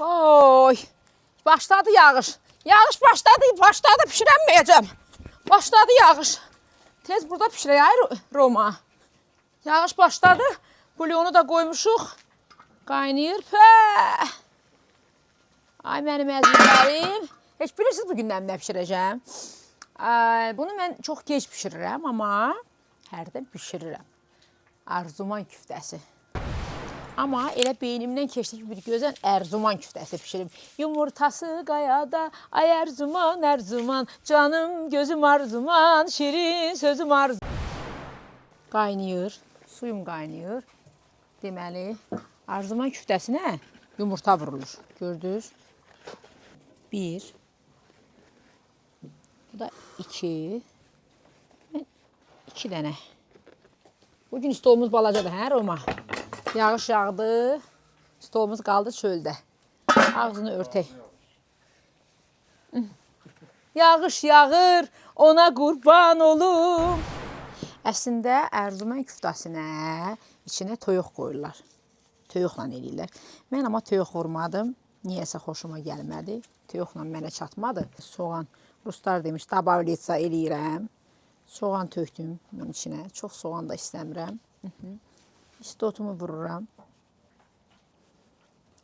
Oy. Başladı yağış. Yağış başladı. Başladı pişiremeyeceğim. Başladı yağış. Tez burada pişirək Roma. Yağış başladı. Bulyonu da koymuşuq. Qaynayır. Pə. Ay mənim əzizlərim. Heç bilirsiniz bugündən nə pişirəcəm? Bunu mən çox gec pişirirəm, amma hərdən pişirirəm. Arzuman küftəsi. Amma elə beynimdən keçdi ki, bir gözəl ərzuman küftəsi pişirim. Yumurtası qayada, ay ərzuman, ərzuman, canım, gözüm arzuman, şirin sözüm arzuman. Qaynayır, suyum qaynayır. Deməli, arzuman küftəsinə yumurta vurulur. Gördünüz? 1, bu da 2, 2 dənə. Bugün stolumuz balacadır, hə Roma? Yağış yağdı, stolumuz qaldı çöldə. Ağzını örtək. Yağış yağır, ona qurban olum. Əslində, ərzuman küftəsinə içinə toyuq qoyurlar. Toyuqla eləyirlər. Mən amma toyuq vurmadım. Niyəsə xoşuma gəlmədi. Toyuqla mənə çatmadı. Soğan, ruslar demiş, dabavlitsa eləyirəm. Soğan tökdüm bunun içinə. Çox soğan da istəmirəm. İstotumu vururam.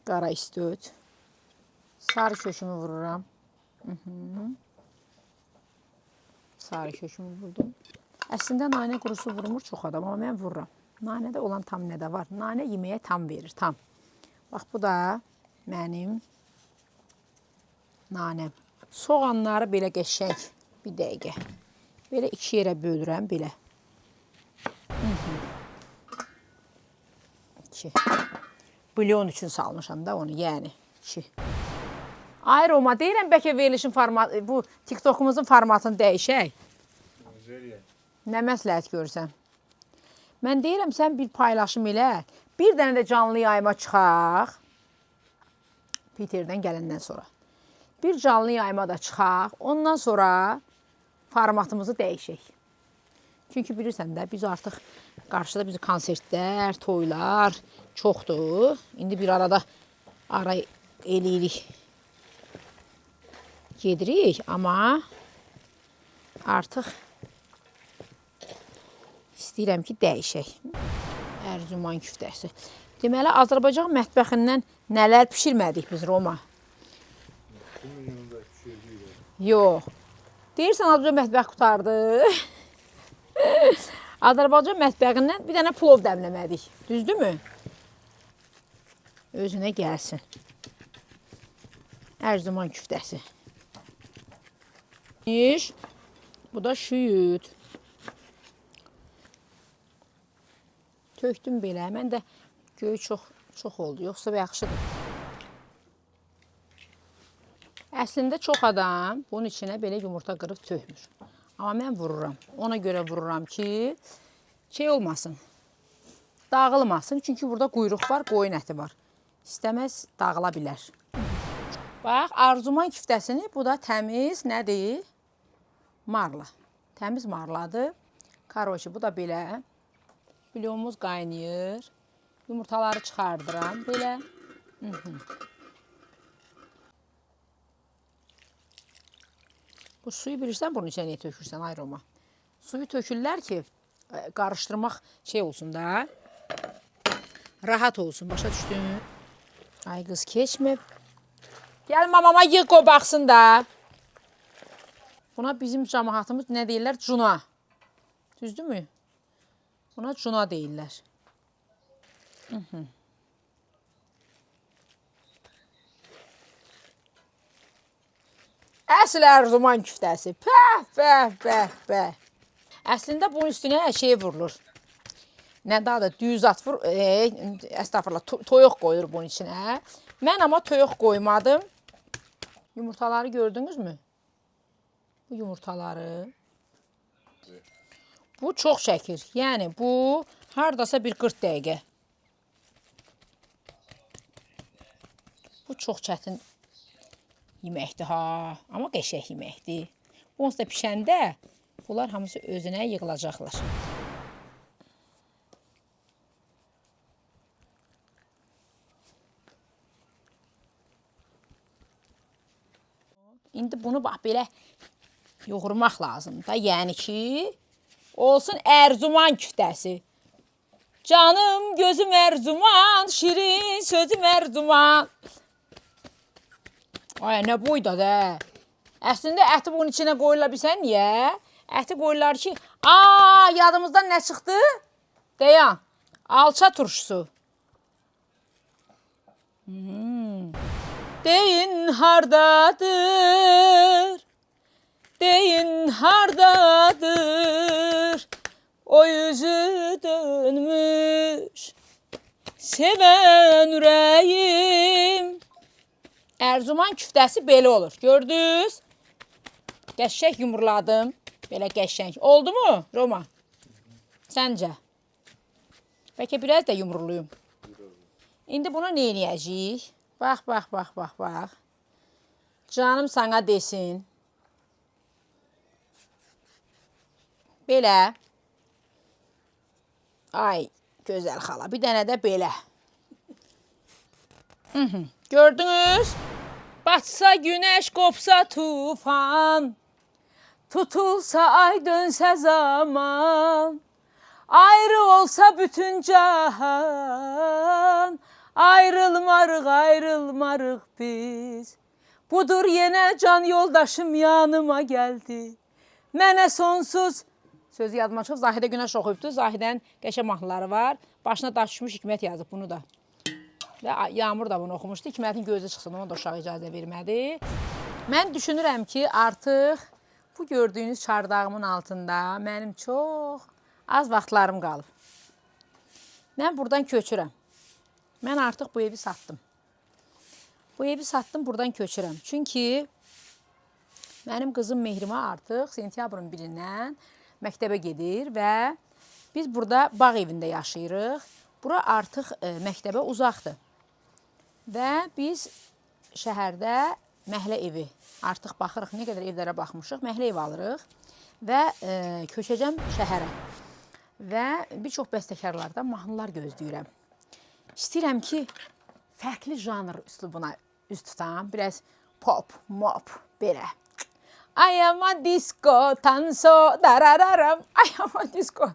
Qara istot. Sarı kökümü vururam. Sarı kökümü vurdum. Əslində nanə qurusu vurmur çox adam, amma mən vururam. Nanədə olan tam nədə var? Nanə yeməyə tam verir, tam. Bax, bu da mənim nanəm. Soğanları belə qəşəng bir dəqiqə. Belə 2 yerə bölürəm, belə. 2. Bulyon üçün salmışam da onu, yəni 2. Ay Roma, deyirəm bəlkə verilişin formatı, bu TikTokumuzun formatını dəyişək. Nə məsləhət görürsən? Mən deyirəm, sən bir paylaşım elə, bir dənə də canlı yayıma çıxaq. Peterdən gələndən sonra. Bir canlı yayıma da çıxaq, ondan sonra formatımızı dəyişək. Çünki bilirsən də, biz artıq qarşıda bizi konsertlər, toylar çoxdur. İndi bir arada ara eləyirik, gedirik, amma artıq istəyirəm ki, dəyişək. Ərzuman küftəsi. Deməli, Azərbaycan mətbəxindən nələr pişirmədik biz, Roma? Yox. Deyirsən, Azərbaycan mətbəx qutardı. Azərbaycan mətbəxindən bir dənə plov dəmləmədik. Düzdürmü? Özünə gəlsin. Ərzuman küftəsi. Bu da şüyüd. Tökdüm belə. Mən də göy çox oldu. Yoxsa yaxşıdır. Əslində çox adam bunun içinə belə yumurta qırıb tökmür. Amma mən vururam. Ona görə vururam ki, şey olmasın, dağılmasın. Çünki burada quyruq var, qoyun əti var. İstəməz dağıla bilər. Bax, arzuman küftəsini, bu da təmiz, nədir? Marla. Təmiz marladır. Karoçi, bu da belə. Bulyonumuz qaynayır. Yumurtaları çıxardıram, belə. Bu suyu bilirsən, bunun içine niyə tökürsən, ay Roma? Suyu tökürlər ki, qarışdırmaq şey olsun da, rahat olsun, başa düşdün? Ay qız, keçmə. Gəl mamama yığ qoy baxsın da. Buna bizim cəmaatımız nə deyirlər? Cuna. Düzdürmü? Buna cuna deyirlər. Əsl ərzuman küftəsi. Pəh, pəh, pəh, pəh. Əslində bunun üstünə şey vurulur. Nə daha da düz at vur, əstəğfurullah, toyuq qoyur bunun içinə. Mən amma toyuq qoymadım. Yumurtaları gördünüz mü? Bu yumurtaları. Bu çox çəkir. Yəni bu hardasa bir 40 dəqiqə. Bu çox çətin yeməkdir ha. Amma qəşəng yeməkdir. Bu onsuz da pişəndə bunlar hamısı özünə yığılacaqlar. İndi bunu bax belə yoğurmaq lazımdır. Yəni ki, olsun Ərzuman küftəsi. Canım gözüm Ərzuman, şirin sözüm Ərzuman. Ay, nə boyda da. Əslində əti bunun içinə qoyula bilsən niyə? Əti qoyurlar ki, yadımızdan nə çıxdı? Dayan, alça turşusu. Deyin hardadır, deyin hardadır, o yüzü dönmüş, seven ürəyim. Ərzuman küftəsi belə olur, gördünüz? Qəşəng yumurladım, belə qəşəng. Oldu mu Roma? Səncə? Bəlkə biraz da yumurluyum. İndi bunu nə eləyəcəyik? Bax. Canım sana desin. Belə. Ay, gözəl xala. Bir dənə də belə. Gördünüz? Batsa günəş, qopsa tufan. Tutulsa ay, dönsə zaman. Ayrı olsa bütün cahan. Ayrılmarıq biz. Budur yenə can yoldaşım yanıma gəldi. Mənə sonsuz. Sözü yadıma çıxıb, Zahidə Günəş oxuyubdu. Zahidənin qəşəng mahnıları var. Başına daş düşmüş, Hikmət yazıb bunu da. Və Yağmur da bunu oxumuşdu. Hikmətin gözü çıxsın, ona da uşaq icazə vermədi. Mən düşünürəm ki, artıq bu gördüyünüz çardağımın altında mənim çox az vaxtlarım qalıb. Mən buradan köçürəm. Mən artıq bu evi satdım. Bu evi satdım, buradan köçürəm. Çünki mənim qızım Mehrimə artıq sentyabrın 1-dən məktəbə gedir və biz burada bağ evində yaşayırıq. Bura artıq məktəbə uzaqdır. Və biz şəhərdə məhlə evi artıq baxırıq, nə qədər evlərə baxmışıq, məhlə ev alırıq və köçəcəm şəhərə. Və bir çox bəstəkarlardan mahnılar gözləyirəm. İstəyirəm ki, fərqli janr üslubuna üst tutam. Biraz pop, mop, belə. Ayama disco, tanso, darararam, ayama disco.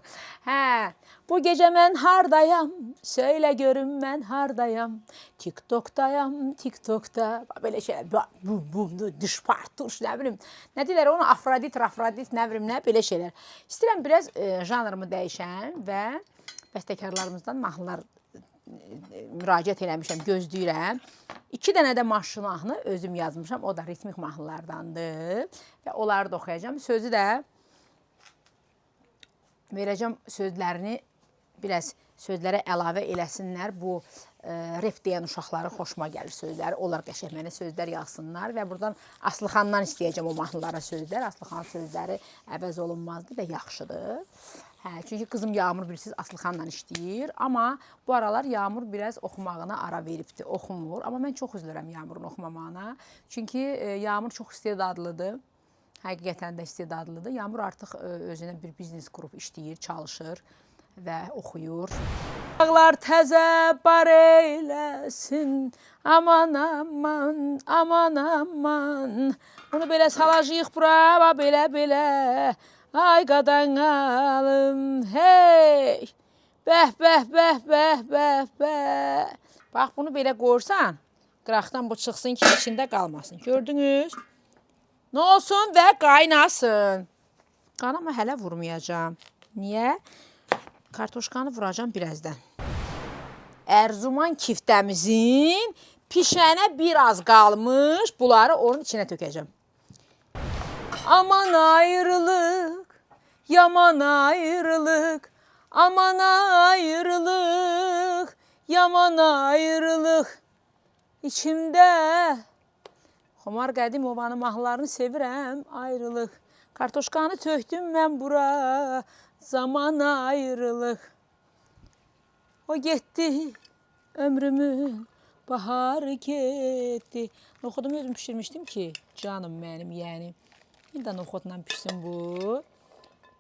Hə, bu gecə mən hardayam, söylə görüm mən hardayam. TikTokdayam, TikTokda. Belə şeylər, bum, dışpart, turş, nə bilim. Nə deyirlər onu, afrodit, nə bilim, nə, belə şeylər. İstəyirəm biraz janrımı dəyişən və bəstəkarlarımızdan mahnılar müraciət eləmişəm, gözləyirəm. 2 dənə də mahnı özüm yazmışam, o da ritmik mahnılardandır və onları da oxuyacağım. Sözü də verəcəm, sözlərini biraz sözlərə əlavə eləsinlər. Bu rep deyən uşaqları xoşuma gəlir sözləri. Onlar qəşəng mənə sözlər yazsınlar və buradan Aslıxandan istəyəcəm o mahnılara sözlər. Aslıxan sözləri əvəz olunmazdır və yaxşıdır. Hə, çünki qızım Yağmur bilirsiniz Aslıxanla işləyir, amma bu aralar Yağmur biraz oxumağına ara veribdir, oxumur. Amma mən çox üzülürəm Yağmurun oxumamağına. Çünki Yağmur çox istedadlıdır, həqiqətən də istedadlıdır. Yağmur artıq özünə bir biznes qurub işləyir, çalışır və oxuyur. Dağlar təzə bar eyləsin, aman aman, aman aman. Bunu belə salacağıq bura, belə. Ay qadan alım, hey, bəh. Bax, bunu belə qoyursan, qıraqdan bu çıxsın ki, içində qalmasın. Gördünüz? Nə olsun və qaynasın. Qanama hələ vurmayacağım. Niyə? Kartoşkanı vuracağım birazdan. Ərzuman kiftəmizin pişənə biraz qalmış, bunları onun içinə tökəcəm. Aman ayrılıq, yaman ayrılıq, aman ayrılıq, yaman ayrılıq. İçimdə Xomar Qədimovanın mahnılarını sevirəm, ayrılıq. Kartoşkanı tökdüm mən bura, zaman ayrılıq. O getdi, ömrümün baharı getdi. Noxudumu özüm pişirmişdim ki, canım mənim yəni. Bir də noxudla pişsin bu.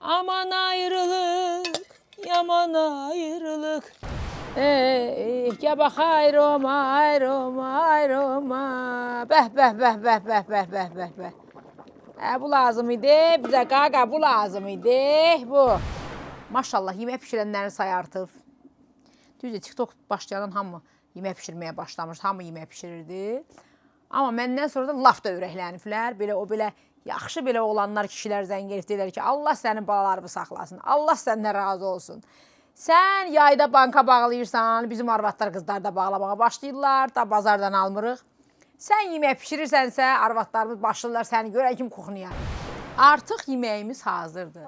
Aman ayrılıq, yaman ayrılıq. Ya bax ay Roma, ay Roma, ay Roma. Bəh, bəh, bəh, bəh, bəh, bəh, bəh, bəh, bəh. Bu lazım idi, bizə qaqa bu lazım idi, bu. Maşallah, yemək pişirənlərin sayı artıb. Düzdür, TikTok başlayan hamı yemək pişirməyə başlamış, hamı yemək pişirirdi. Amma məndən sonra da laf da ürəkləniblər. Belə o belə yaxşı belə olanlar, kişilər zəng edib deyirlər ki, Allah sənin balalarını saxlasın, Allah səndən razı olsun. Sən yayda banka bağlayırsan, bizim arvadlar qızlar da bağlamağa başlayırlar, da bazardan almırıq. Sən yemək pişirirsənsə, arvadlarımız başlayırlar səni görən kim kuxunuya. Artıq yeməyimiz hazırdır.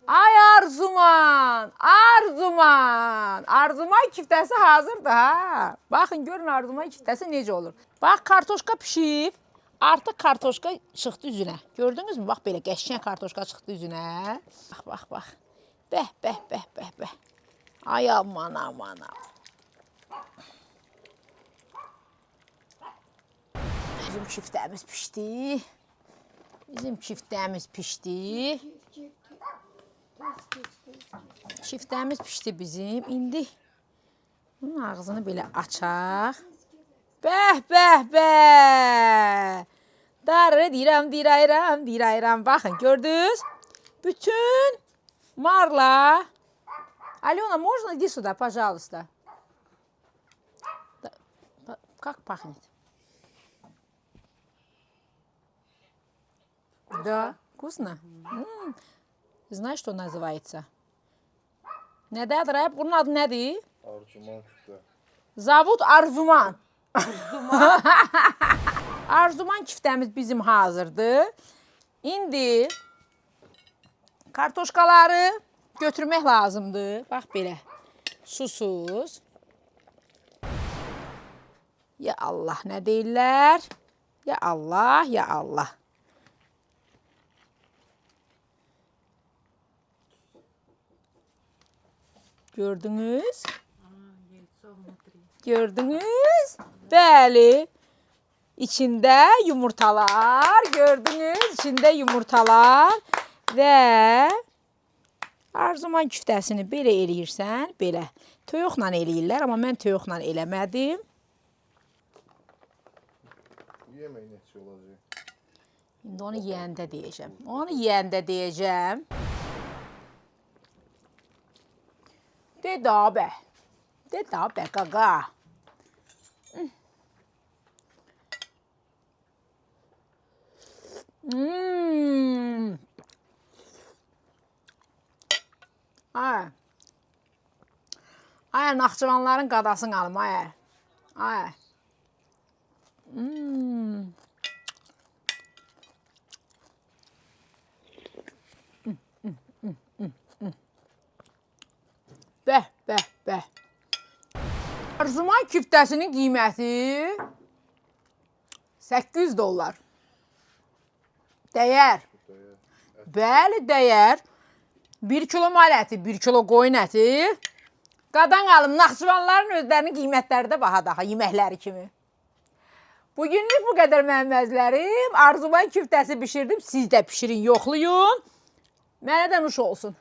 Ay Arzuman, Arzuman. Arzuman kiftəsi hazırdır ha. Baxın, görün Arzuman kiftəsi necə olur. Bax, kartoşka pişib. Artıq kartoşka çıxdı üzünə. Gördünüz mü? Bax, belə qəşkən kartoşka çıxdı üzünə. Bax, bax, bax. Bəh, bəh, bəh, bəh, bəh. Ay aman, aman, aman. Bizim kiftəmiz pişdi. Bizim kiftəmiz pişdi. Kiftəmiz pişdi bizim. İndi bunun ağzını belə açaq. Bəh, bəh, bəh. Darı deyirəm, dirayram, dirayram. Baxın, gördünüz? Bütün marla. Alена, можно иди сюда, пожалуйста? Как пахнет? Да, вкусно? Знаешь, что называется? Nədir? Bunun adı nədir? Arzuman küftə. Zavud Arzuman. Arzuman. Arzuman kiftəmiz bizim hazırdır. İndi kartoşkaları götürmək lazımdır. Bax belə. Susuz. Ya Allah, nə deyirlər? Ya Allah, ya Allah. Gördünüz? Gördünüz? Bəli. İçində yumurtalar. Gördünüz? İçində yumurtalar. Və Arzuman küftəsini belə eləyirsən. Belə. Toyuqla eləyirlər. Amma mən toyuqla eləmədim. Yemək neçə olacaq? İndi onu yeyəndə deyəcəm. Onu yeyəndə deyəcəm. De daha be. De daha be qaqa. Ay. Ay, Naxçıvanların qadasını alım, ay. Ay. Bəh, bəh, bəh. Arzuman küftəsinin qiyməti $800. Dəyər. Bəli, dəyər. 1 kilo mal əti, 1 kilo qoyun əti. Qadan alım, Naxçıvanların özlərinin qiymətləri də baha daha, yeməkləri kimi. Bugünlük bu qədər mənim əzlərim. Arzuman küftəsi bişirdim, siz də pişirin, yoxlayın. Mənə də nuş olsun.